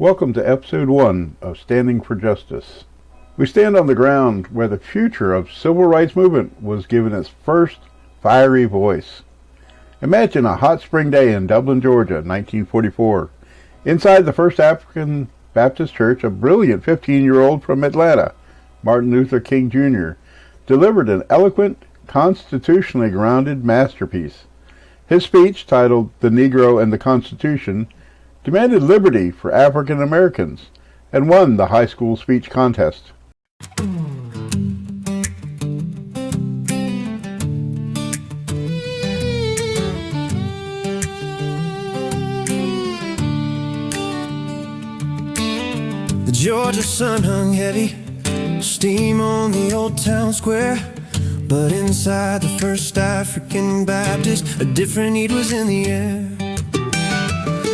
Welcome to Episode 1 of Standing for Justice. We stand on the ground where the future of civil rights movement was given its first fiery voice. Imagine a hot spring day in Dublin, Georgia, 1944. Inside the First African Baptist Church, a brilliant 15-year-old from Atlanta, Martin Luther King Jr., delivered an eloquent, constitutionally grounded masterpiece. His speech, titled "The Negro and the Constitution," demanded liberty for African Americans and won the high school speech contest. The Georgia sun hung heavy, steam on the old town square. But inside the First African Baptist, a different heat was in the air.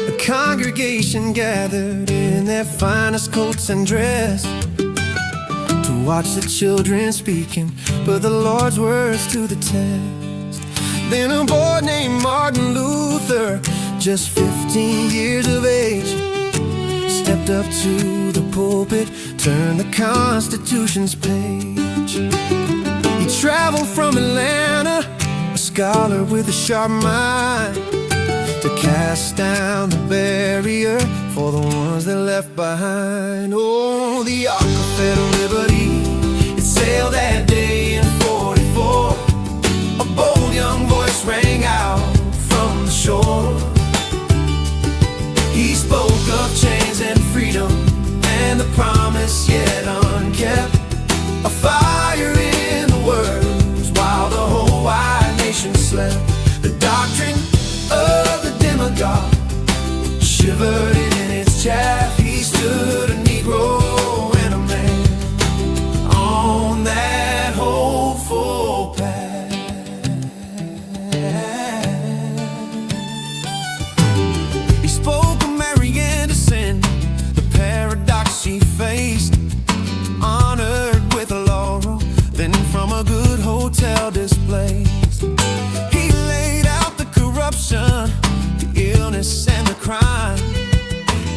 A congregation gathered in their finest coats and dress to watch the children speaking, put the Lord's words to the test. Then a boy named Martin Luther, just 15 years of age, stepped up to the pulpit, turned the Constitution's page. He traveled from Atlanta, a scholar with a sharp mind, to cast down the barrier for the ones that left behind. Oh, the Ark of Federal Liberty, it sailed that day in 44. A bold young voice rang out from the shore. He spoke of chains and freedom and the promise yet unkept. A fire in the words while the whole wide nation slept. The doctrine of the demagogue shivered in its chaff. He stood a Negro and a man on that hopeful path. He spoke of Mary Anderson, the paradox she faced, honored with a laurel, then from a good hotel displaced. He laid out the corruption, the illness and the crime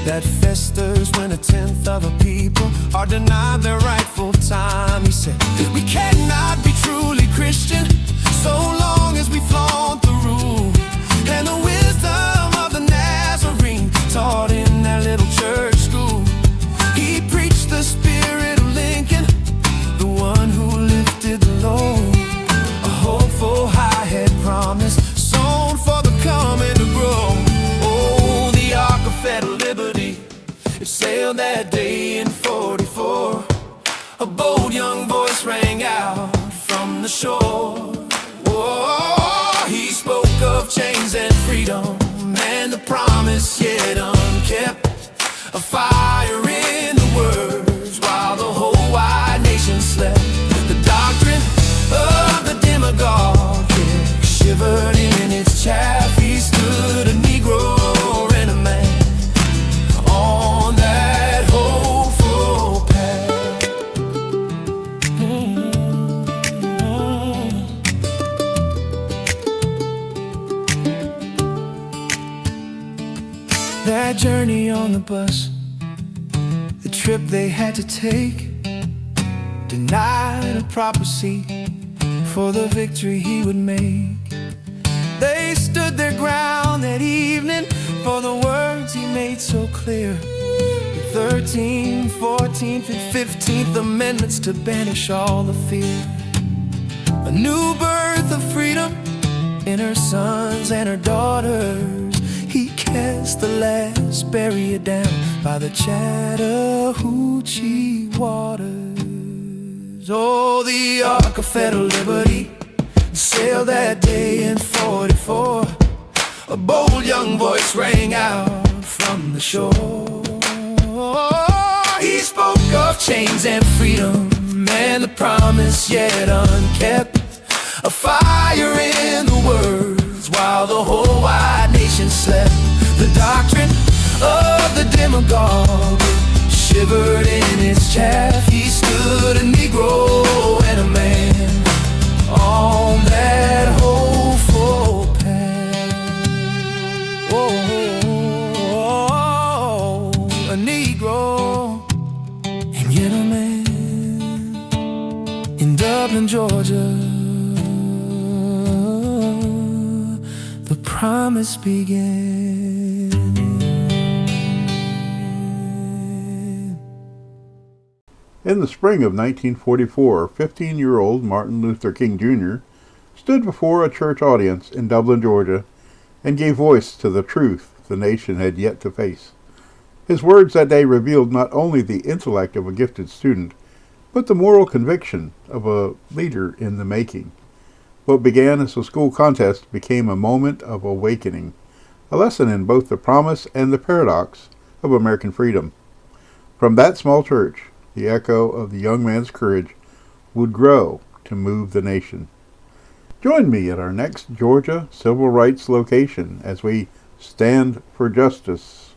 that festers when a tenth of a people are denied their rightful time. He said, we cannot be truly Christian so long as we flaunt the rule and the wisdom of the Nazarene taught in that little church school. He preached the spirit of Lincoln, the one who lifted the load, a hopeful high-head promise sown for the coming to grow. Oh, the Ark of Federal Liberty, it sailed that day in 44. A bold young voice rang out from the shore. Oh, he spoke of chains and freedom and the promise yet unkept. A fire in the words while the whole wide nation slept. The doctrine of the demagogue shivered in its chaff. He stood a Negro and a man on that hopeful path. That journey on the bus, the trip they had to take, denied a prophecy for the victory he would make. They stood their ground that evening for the words he made so clear. The 13th, 14th, and 15th Amendments to banish all the fear. A new birth of freedom in her sons and her daughters. He cast the last barrier down by the Chattahoochee waters. Oh, the Ark of Federal Liberty sailed that day in 44. A bold young voice rang out from the shore. He spoke of chains and freedom and the promise yet unkept. A fire in the words while the whole wide nation slept. The doctrine of the demagogue shivered in its chaff. He stood a Negro and a man on that hopeful path. Oh, a Negro Dublin, Georgia, the promise began. In the spring of 1944, 15-year-old Martin Luther King Jr. stood before a church audience in Dublin, Georgia, and gave voice to the truth the nation had yet to face. His words that day revealed not only the intellect of a gifted student, but the moral conviction of a leader in the making. What began as a school contest became a moment of awakening, a lesson in both the promise and the paradox of American freedom. From that small church, the echo of the young man's courage would grow to move the nation. Join me at our next Georgia civil rights location as we stand for justice.